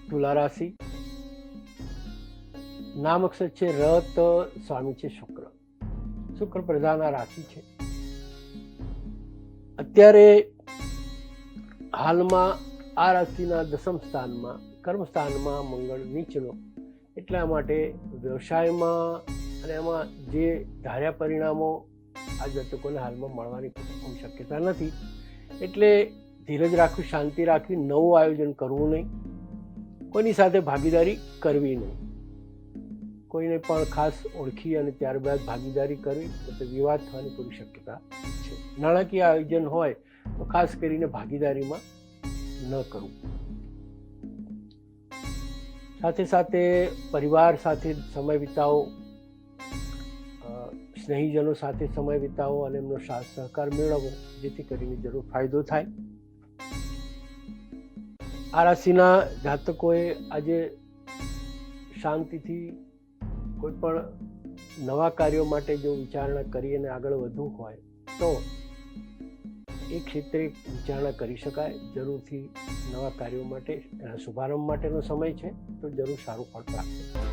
તુલા રાશિ, નામ અક્ષર છે ર, ત, સ્વામી છે શુક્ર. શુક્ર પ્રધાન આ રાશિ છે. અત્યારે હાલમાં આ રાશિના દસમ સ્થાનમાં કર્મ સ્થાનમાં મંગળ નીચલો, એટલા માટે વ્યવસાયમાં અને એમાં જે ધાર્યા પરિણામો આ જાતકોને હાલમાં મળવાની કોઈ શક્યતા નથી. એટલે ધીરજ રાખવી, શાંતિ રાખવી, નવું આયોજન કરવું નહીં, કોઈની સાથે ભાગીદારી કરવી નહીં. કોઈને પણ ખાસ ઓળખી અને ત્યારબાદ ભાગીદારી કરવી તો વિવાદ થવાની પૂરી શક્યતા છે. નાણાકીય આયોજન હોય તો ખાસ કરીને ભાગીદારીમાં ન કરવું. સાથે સાથે પરિવાર સાથે સમય વિતાવો, સ્નેહીજનો સાથે સમય વિતાવો અને એમનો સાથ સહકાર મેળવો, જેથી કરીને જરૂર ફાયદો થાય. આ રાશિના જાતકોએ આજે શાંતિથી કોઈ પણ નવા કાર્યો માટે જો વિચારણા કરી અને આગળ વધવું હોય તો એ ક્ષેત્રે વિચારણા કરી શકાય. જરૂરથી નવા કાર્યો માટે એના શુભારંભ માટેનો સમય છે, તો જરૂર સારું ફળ પ્રાપ્ત થાય.